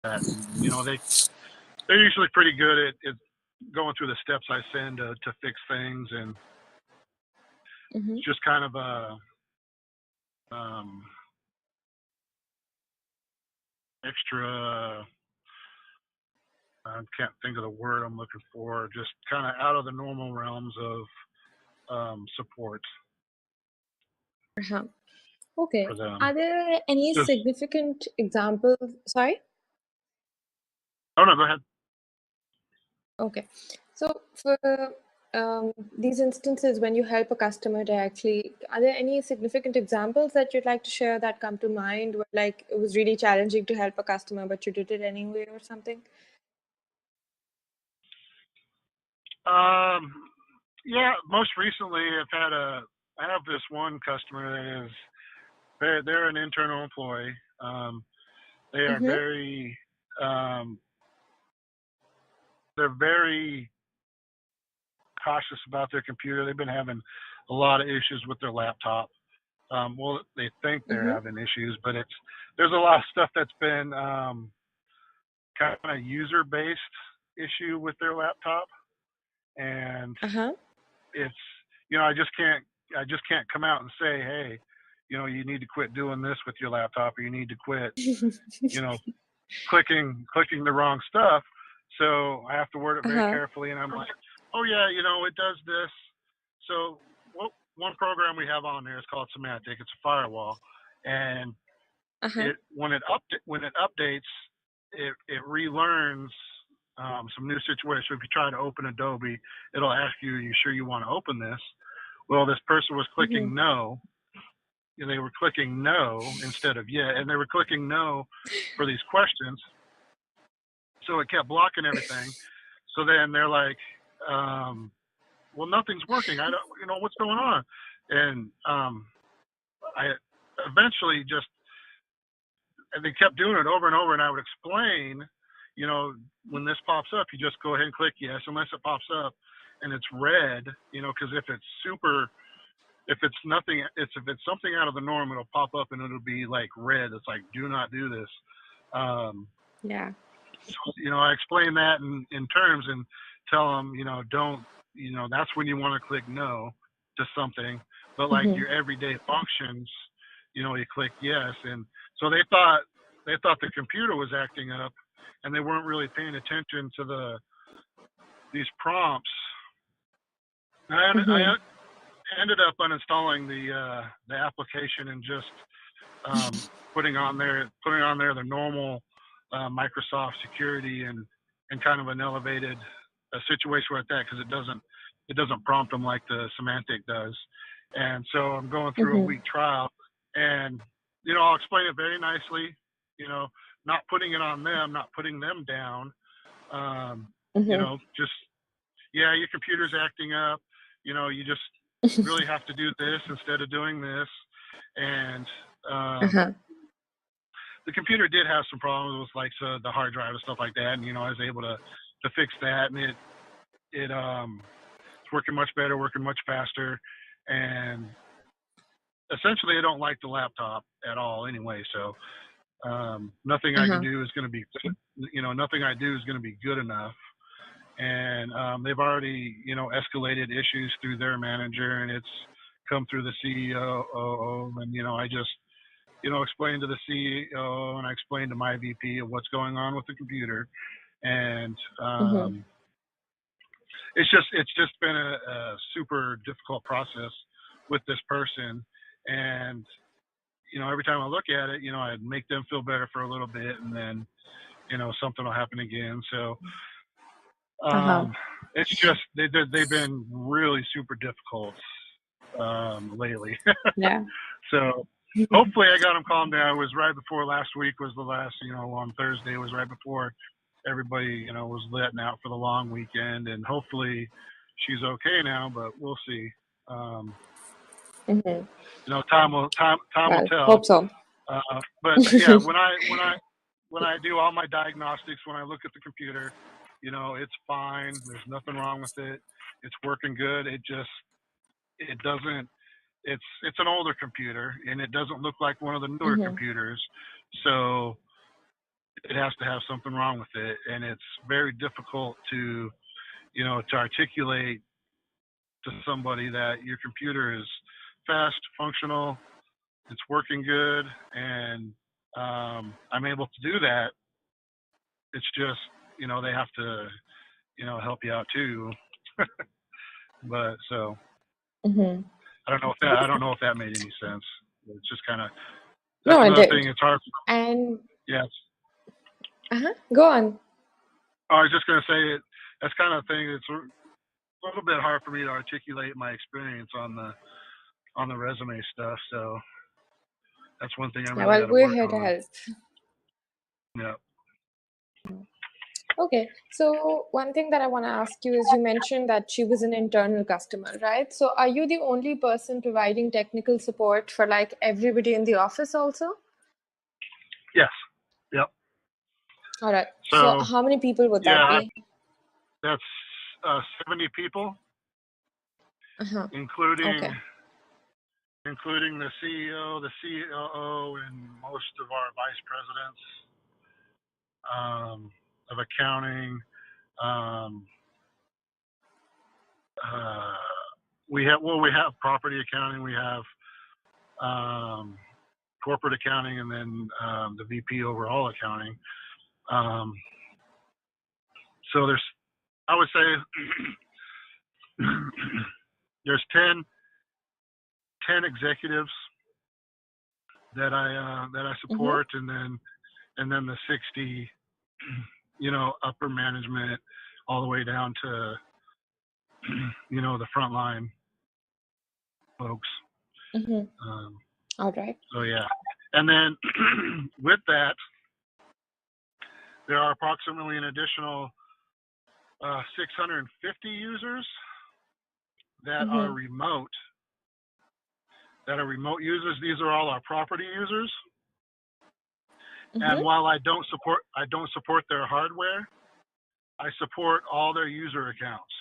that. And, they're usually pretty good at going through the steps I send to fix things, and Mm-hmm. it's just kind of a extra. I can't think of the word I'm looking for. Just kind of out of the normal realms of support Uh-huh. Okay. for them. Are there any Just significant examples? Sorry? oh no, go ahead. Okay. So for these instances when you help a customer directly, are there any significant examples that you'd like to share that come to mind where like it was really challenging to help a customer, but you did it anyway or something? Yeah, most recently I have this one customer that is they're an internal employee. They are Mm-hmm. um, they're very cautious about their computer. They've been having a lot of issues with their laptop. Well, they think they're Mm-hmm. having issues, but there's a lot of stuff that's been kind of user based issue with their laptop, and Uh-huh. it's I just can't come out and say, hey, you need to quit doing this with your laptop, or you need to quit you know clicking the wrong stuff. So I have to word it very Uh-huh. carefully, and I'm like, oh yeah, it does this. So one program we have on there is called Semantic. It's a firewall, and Uh-huh. when it updates, it relearns some new situation. If you try to open Adobe, it'll ask you, "Are you sure you want to open this?" Well, this person was Mm-hmm. clicking no. They were clicking no instead of yeah, and they were clicking no for these questions. So it kept blocking everything. So then they're like, "Well, nothing's working. I don't, what's going on?" And I eventually just and they kept doing it over and over, and I would explain, when this pops up, you just go ahead and click yes unless it pops up and it's red, because if it's nothing, if it's something out of the norm, it'll pop up and it'll be like red. It's like, do not do this. Yeah. So, I explain that in terms and tell them, don't, that's when you want to click no to something, but like Mm-hmm. your everyday functions, you click yes. And so they thought the computer was acting up, and they weren't really paying attention to these prompts. I Mm-hmm. ended up uninstalling the application and just putting on there the normal Microsoft security and kind of an elevated situation like that, because it doesn't prompt them like the Semantic does. And so I'm going through a Mm-hmm. week trial, and I'll explain it very nicely, not putting it on them, not putting them down. Mm-hmm. Just yeah, your computer's acting up. You just really have to do this instead of doing this. And Uh-huh. the computer did have some problems with like the hard drive and stuff like that, and I was able to fix that, and it's working much better, working much faster, and essentially I don't like the laptop at all anyway. So nothing I can Uh-huh. do is going to be nothing I do is going to be good enough. And they've already escalated issues through their manager, and it's come through the CEO, and I just explained to the CEO, and I explained to my VP of what's going on with the computer, and Mm-hmm. it's just been a super difficult process with this person. And every time I look at it, I make them feel better for a little bit, and then something will happen again. So Uh-huh. it's just they've been really super difficult lately. Yeah. So hopefully I got them calmed down. It was right before last week was the last, on Thursday was right before everybody, was letting out for the long weekend, and hopefully she's okay now, but we'll see. Mm-hmm. Time will Well, tell. hope so. But yeah, when I do all my diagnostics, when I look at the computer, it's fine. There's nothing wrong with it. It's working good. It doesn't. It's an older computer, and it doesn't look like one of the newer Mm-hmm. computers. So it has to have something wrong with it, and it's very difficult to to articulate to somebody that your computer is fast, functional, it's working good, and I'm able to do that. It's just they have to help you out too. But so Mm-hmm. I don't know if that made any sense. It's just kind of that's No, it another thing. did. It's hard. And Yes. go on. I was just gonna say that's kind of thing. It's a little bit hard for me to articulate my experience on the resume stuff. So that's one thing I Yeah, really well, got to we're work here to on. help. Yeah. Okay, so one thing that I want to ask you is you mentioned that she was an internal customer, right? So are you the only person providing technical support for like everybody in the office also? Yes. Yep. All right. So So how many people would that yeah, be? that's 70 people, Uh-huh. including Okay. including the CEO, the COO, and most of our vice presidents of accounting. Um, uh, we have property accounting, we have um, corporate accounting, and then the VP overall accounting. Um, so I would say there's 10 executives that I Mm-hmm. support, and then the 60, upper management, all the way down to the frontline folks. Mm-hmm. Um, All right. so yeah, and then with that, there are approximately an additional 650 users that are Mm-hmm. remote. That are remote users. These are all our property users. And Mm-hmm. while I don't support their hardware, I support all their user accounts.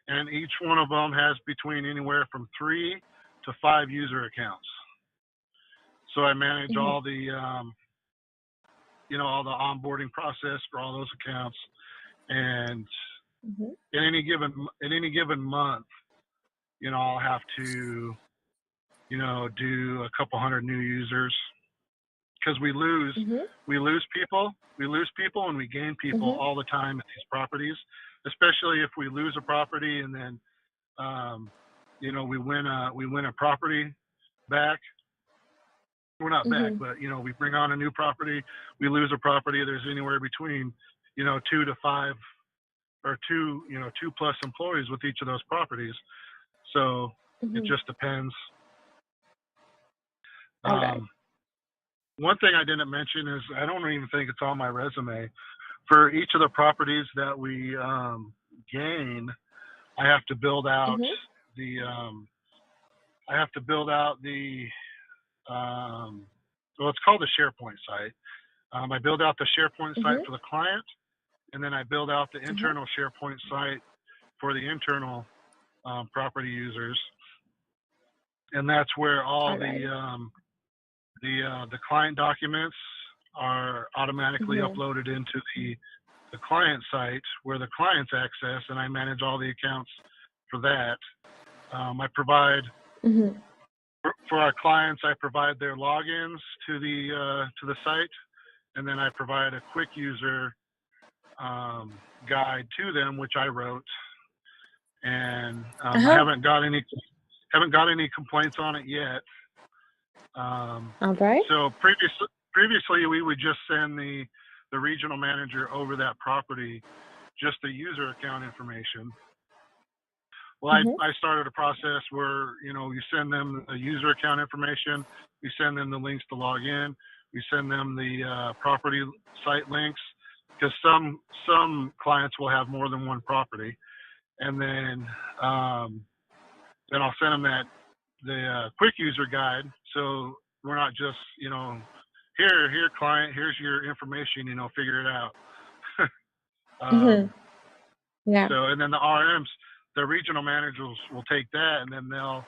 And each one of them has between anywhere from 3 to 5 user accounts. So I manage Mm-hmm. all the all the onboarding process for all those accounts. And Mm-hmm. in any given month, I'll have to do a couple hundred new users, because we lose people and we gain people Mm-hmm. all the time at these properties, especially if we lose a property and then we win a property back. We're not back, Mm-hmm. but we bring on a new property, we lose a property. There's anywhere between 2 to 5 or 2 plus employees with each of those properties. So it Mm-hmm. just depends. All right. Um, one thing I didn't mention is I don't even think it's on my resume. For each of the properties that we gain, I have to build out Mm-hmm. the I have to build out the well, it's called the SharePoint site. I build out the SharePoint site Mm-hmm. for the client, and then I build out the Uh-huh. internal SharePoint site for the internal property users, and that's where all All right. the client documents are automatically Mm-hmm. uploaded into the client site where the clients access, and I manage all the accounts for that. I provide Mm-hmm. for our clients. I provide their logins to the site, and then I provide a quick user guide to them, which I wrote. And I Uh-huh. haven't got any complaints on it yet. All right. So previously we would just send the regional manager over that property just the user account information. Well, Mm-hmm. I started a process where you send them the user account information, we send them the links to log in, we send them the property site links, because some clients will have more than one property, and then I'll send them the quick user guide, so we're not just here client, here's your information, figure it out. Mm-hmm. um, Yeah. So, and then the RMs, the regional managers will take that, and then they'll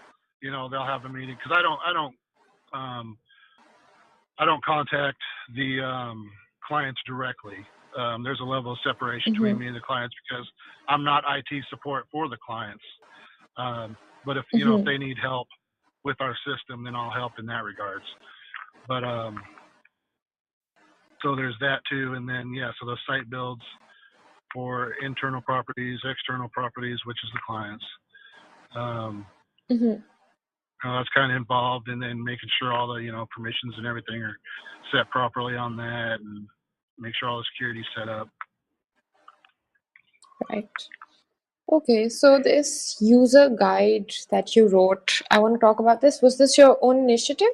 have the meeting, because I don't contact the clients directly. There's a level of separation between Mm-hmm. me and the clients because I'm not IT support for the clients. But if Mm-hmm. they need help with our system, then I'll help in that regards. But so there's that too, and then yeah, so those site builds for internal properties, external properties, which is the clients. Um, Mm-hmm. that's kind of involved, and then making sure all the permissions and everything are set properly on that, and make sure all the security's set up. Right. Okay, so this user guide that you wrote, I want to talk about this. Was this your own initiative?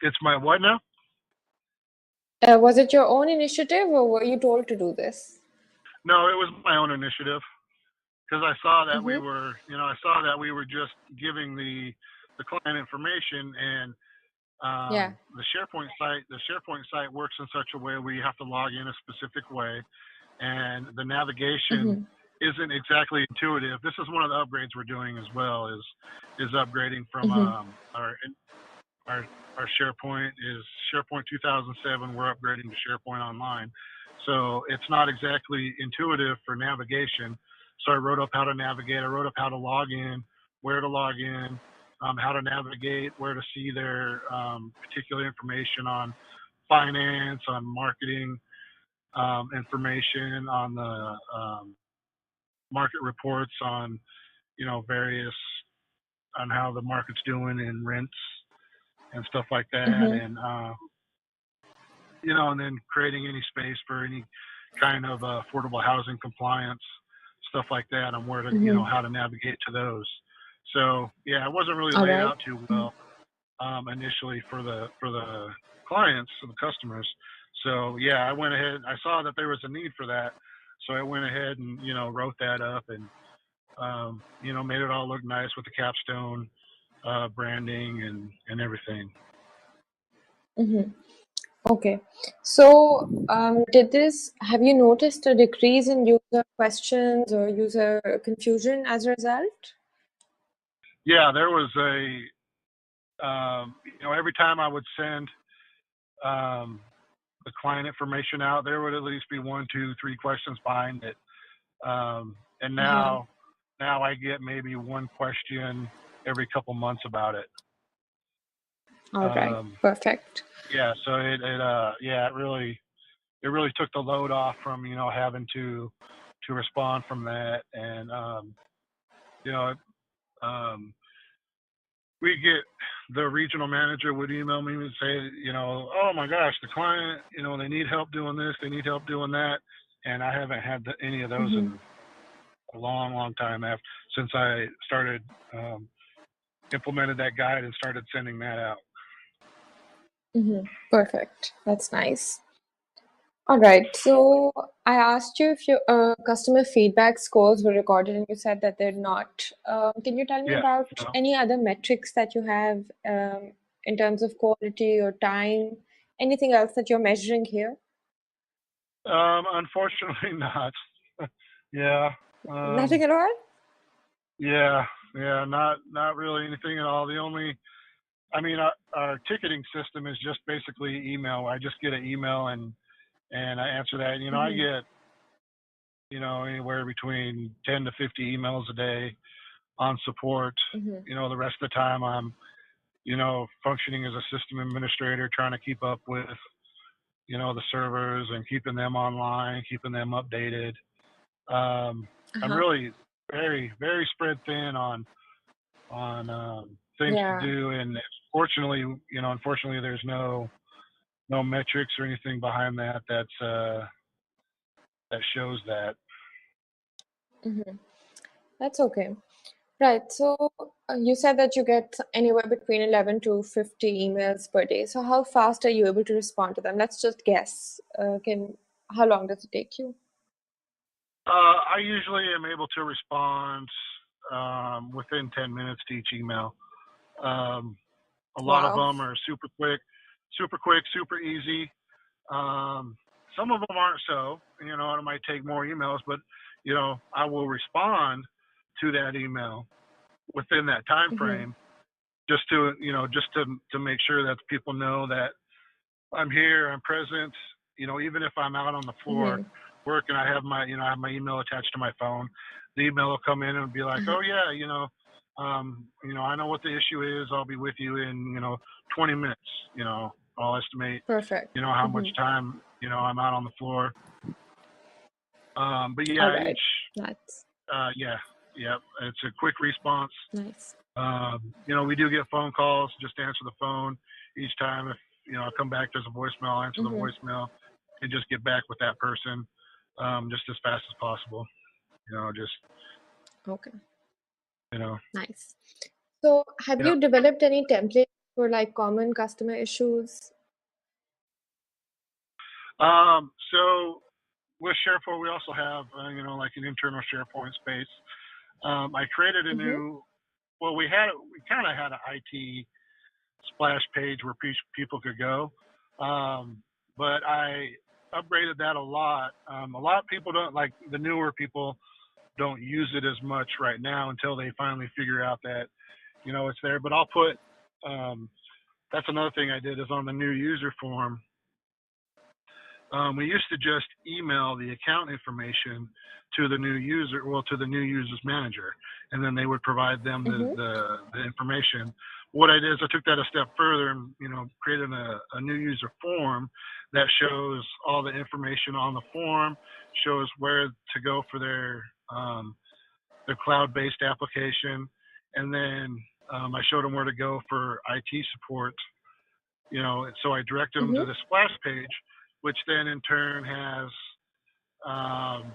It's my what now? Was it your own initiative or were you told to do this? No, it was my own initiative because I saw that we Mm-hmm. were, I saw that we were just giving the client information, and Yeah. the SharePoint site works in such a way where you have to log in a specific way, and the navigation Mm-hmm. isn't exactly intuitive. This is one of the upgrades we're doing as well, is upgrading from Mm-hmm. our our SharePoint is SharePoint 2007. We're upgrading to SharePoint Online, so it's not exactly intuitive for navigation. So I wrote up how to navigate. I wrote up how to log in, where to log in, how to navigate, where to see their particular information on finance, on marketing, information on the market reports, on various on how the market's doing in rents and stuff like that, Mm-hmm. and and then creating any space for any kind of affordable housing compliance, stuff like that, and where to, Mm-hmm. how to navigate to those. So yeah, it wasn't really All laid right. out too well initially for the clients, for the customers. So yeah, I went ahead. I saw that there was a need for that, so I went ahead and wrote that up, and made it all look nice with the capstone branding and everything. Mm-hmm. Okay. So, have you noticed a decrease in user questions or user confusion as a result? Yeah, there was every time I would send um, the client information out, there would at least be one, two, three questions behind it. And Uh-huh. now I get maybe one question every couple months about it. All right. Um, Perfect. yeah, so it really took the load off from having to respond from that, and you know um, we get the regional manager would email me and say, oh my gosh, the client, they need help doing this, they need help doing that, and I haven't had any of those Mm-hmm. in a long, long time after since I started implemented that guide and started sending that out. Mm-hmm. Perfect. That's nice. All right. So I asked you if your customer feedback scores were recorded, and you said that they're not. Can you tell me Yes. about No. any other metrics that you have in terms of quality or time? Anything else that you're measuring here? Unfortunately, not. Yeah. Nothing Um, at all? yeah. Yeah. Not really anything at all. The only, I mean, our ticketing system is just basically email. I just get an email, and I answer that. I Mm-hmm. get anywhere between 10 to 50 emails a day on support. Mm-hmm. The rest of the time I'm functioning as a system administrator, trying to keep up with the servers and keeping them online, keeping them updated. I'm Uh-huh. really very, very spread thin on things to Yeah. do, and unfortunately, there's no metrics or anything behind that shows that. Mm-hmm. That's okay. Right. So you said that you get anywhere between 11 to 50 emails per day. So how fast are you able to respond to them? Let's just guess. How long does it take you? I usually am able to respond within 10 minutes to each email. Um, a lot of Wow. them are super quick, super easy. Some of them aren't so. It might take more emails, but I will respond to that email within that time Mm-hmm. frame, just to make sure that people know that I'm here, I'm present. Even if I'm out on the floor Mm-hmm. working, I have my email attached to my phone. The email will come in and be like, Uh-huh. oh yeah, I know what the issue is. I'll be with you in 20 minutes. I'll estimate Perfect. how much Mm-hmm. time I'm out on the floor. But All yeah, right. That's yeah, yeah, it's a quick response. nice. We do get phone calls. Just answer the phone each time. If I come back, there's a voicemail. I'll answer the Mm-hmm. voicemail and just get back with that person just as fast as possible. Just Okay. you know, Nice. So, have yeah. you developed any templates for like common customer issues? So with SharePoint, we also have like an internal SharePoint space. I created a Mm-hmm. new. Well, we kind of had an IT splash page where people could go. But I upgraded that a lot. A lot of people don't like the newer people don't use it as much right now until they finally figure out that it's there. But I'll put that's another thing I did is on the new user form. We used to just email the account information to the new user, well, to the new user's manager, and then they would provide them Mm-hmm. the information. What I did is I took that a step further and created a new user form that shows all the information on the form, shows where to go for their cloud-based application, and then I showed them where to go for IT support. So I direct them to Mm-hmm. the splash page, which then in turn has um,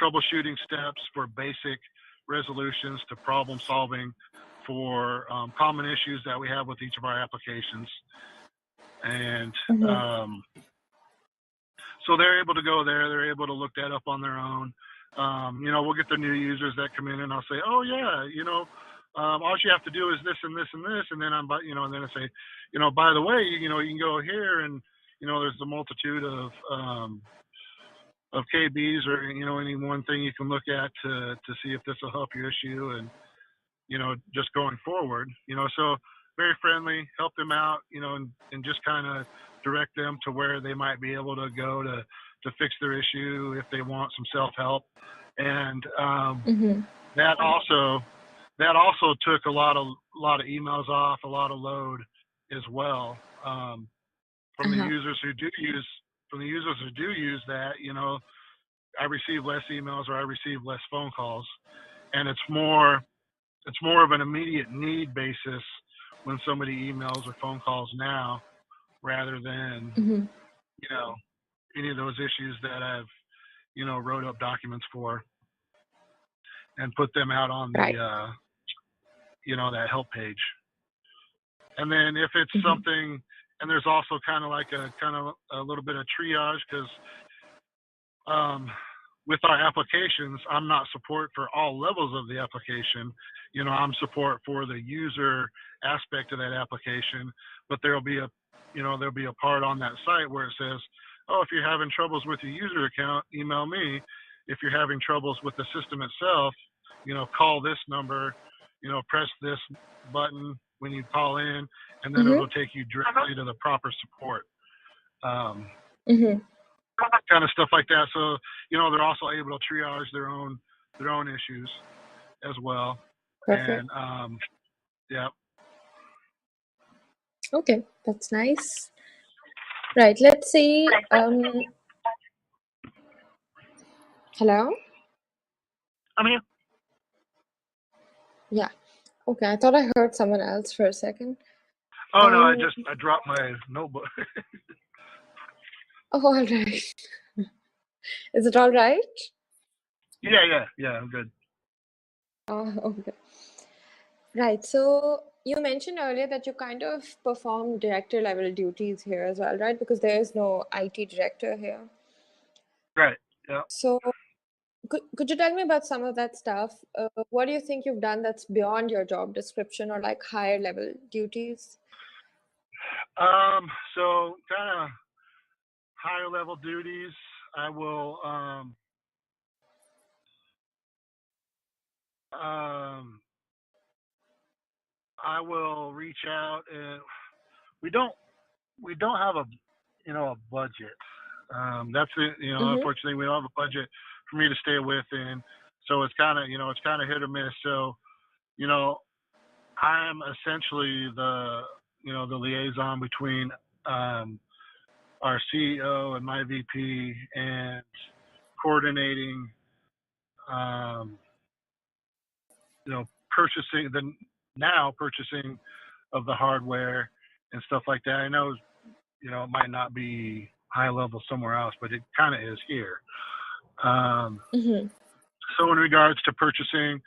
troubleshooting steps for basic resolutions to problem solving for common issues that we have with each of our applications. And Mm-hmm. um, so they're able to go there. They're able to look that up on their own. We'll get the new users that come in, and I'll say, "Oh yeah, all you have to do is this and this and this," and then and then I say, by the way, you can go here, and there's a multitude of KBs or any one thing you can look at to see if this will help your issue, and just going forward. So very friendly, help them out, and just kind of direct them to where they might be able to go to fix their issue if they want some self help. And Mm-hmm. that also that also took a lot of emails off, a lot of load as well from the Uh-huh. users who do use that. I receive less emails or I receive less phone calls, and it's more of an immediate need basis when somebody emails or phone calls now rather than Mm-hmm. you know any of those issues that I've wrote up documents for and put them out on the Right. that help page. And then if it's Mm-hmm. something, and there's also kind of like a little bit of triage because um, with our applications, I'm not support for all levels of the application. I'm support for the user aspect of that application, but there'll be a part on that site where it says, "Oh, if you're having troubles with your user account, email me. If you're having troubles with the system itself, call this number. Press this button when you call in, and then Mm-hmm. it'll take you directly to the proper support." Um, Mm-hmm. kind of stuff like that. So they're also able to triage their own issues as well. Perfect. And yeah. Okay, that's nice. Right. Let's see. Hello? I'm here. Yeah. Okay, I thought I heard someone else for a second. Oh no, I Um, just I dropped my notebook. oh, all right. Is it all right? Yeah, I'm good. Okay. Right. So you mentioned earlier that you kind of perform director level duties here as well, right? Because there is no IT director here. Right. Yeah. So could you tell me about some of that stuff? What do you think you've done that's beyond your job description or like higher level duties? So kind of higher level duties. I will um I will reach out and we don't. we don't have a budget. That's it. Mm-hmm. Unfortunately, we don't have a budget for me to stay within. So it's kind of hit or miss. So you know, I'm essentially the liaison between um, our CEO and my VP and coordinating, um, purchasing purchasing of the hardware and stuff like that. I know, it might not be high level somewhere else, but it kind of is here. Um, Mm-hmm. so in regards to purchasing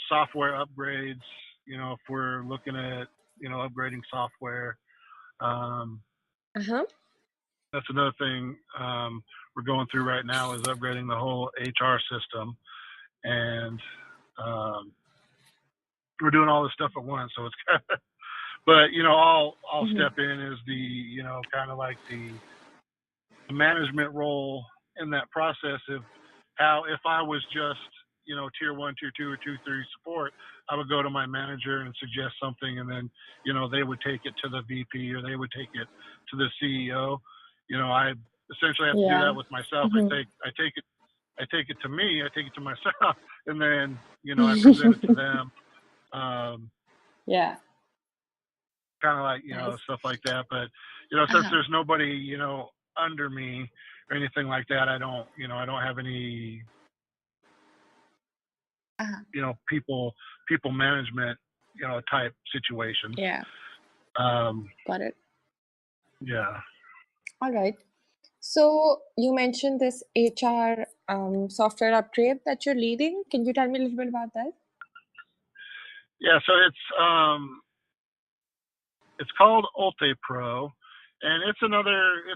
software upgrades, if we're looking at, upgrading software, um, Uh-huh. that's another thing we're going through right now is upgrading the whole HR system, and um, we're doing all this stuff at once. So it's kind of, but I'll Mm-hmm. step in as the kind of like the management role in that process of how if I was just tier one, tier two, or tier three support, I would go to my manager and suggest something, and then they would take it to the VP or they would take it to the CEO. I essentially have to do that Yeah. with myself. Mm-hmm. I take it to me, I take it to myself, and then I present it to them. Um, Yeah. Kind of like Nice. stuff like that. But since Uh-huh. there's nobody under me or anything like that, I don't have any Uh-huh. people management type situations. Yeah. Um, Got it. yeah, All right. So you mentioned this HR software upgrade that you're leading. Can you tell me a little bit about that? yeah. So it's called Ulte Pro, and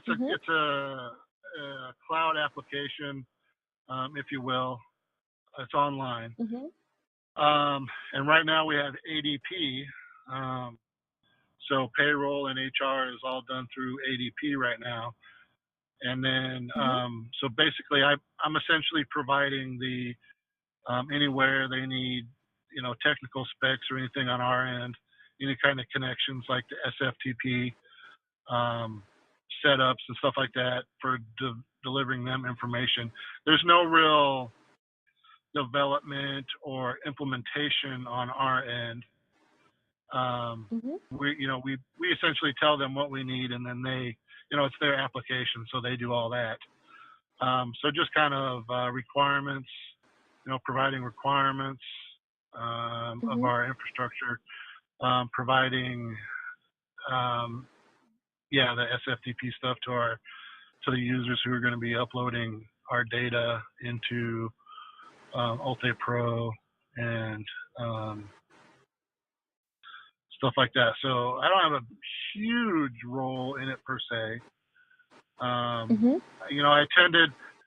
Mm-hmm. it's a cloud application, if you will. It's online. Mm-hmm. And right now we have ADP. Um, So payroll and HR is all done through ADP right now. And then, Mm-hmm. so basically, I'm essentially providing the anywhere they need, technical specs or anything on our end, any kind of connections like the SFTP um, setups and stuff like that for delivering them information. There's no real development or implementation on our end. um, Mm-hmm. we essentially tell them what we need, and then they, it's their application, so they do all that. So just kind of requirements, providing requirements of Mm-hmm. our infrastructure, providing yeah, the SFTP stuff to the users who are going to be uploading our data into Ulte Pro and um, stuff like that. So I don't have a huge role in it per se. Um, Mm-hmm.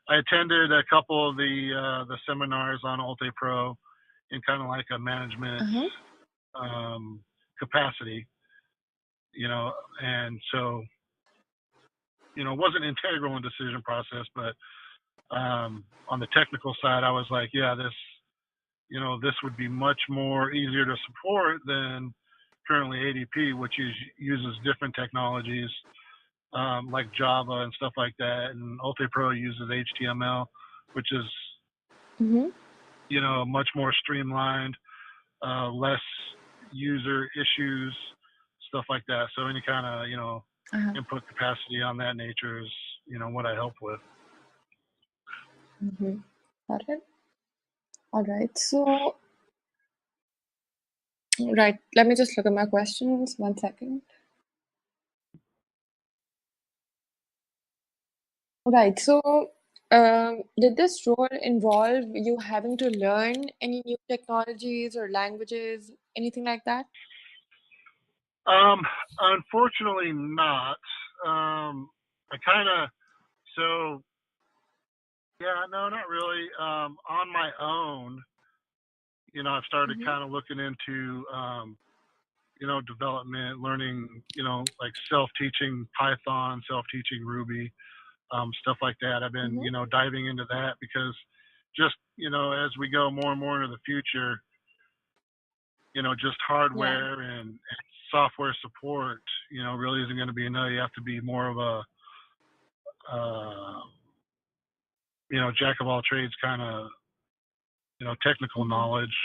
I attended a couple of the seminars on Ulte Pro in kind of like a management Uh-huh. um, capacity, and so it wasn't integral in decision process, but on the technical side, I was like, yeah, this would be much more easier to support than currently ADP, which uses different technologies like Java and stuff like that. And UltiPro uses HTML, which is Mm-hmm. much more streamlined, less user issues, stuff like that. So any kind of Uh-huh. input capacity on that nature is what I help with. Mm-hmm. Got it. All right. So, right. Let me just look at my questions. 1 second. Right. So, did this role involve you having to learn any new technologies or languages, anything like that? Um, Unfortunately, not. I kind of so yeah, no, not really. On my own, I've started Mm-hmm. kind of looking into development, learning, like self-teaching Python, self-teaching Ruby, stuff like that. I've been, Mm-hmm. diving into that because just, as we go more and more into the future, just Yeah. hardware and software support, really isn't going to be enough. You have to be more of a, uh, jack of all trades kind of, technical Mhm. knowledge.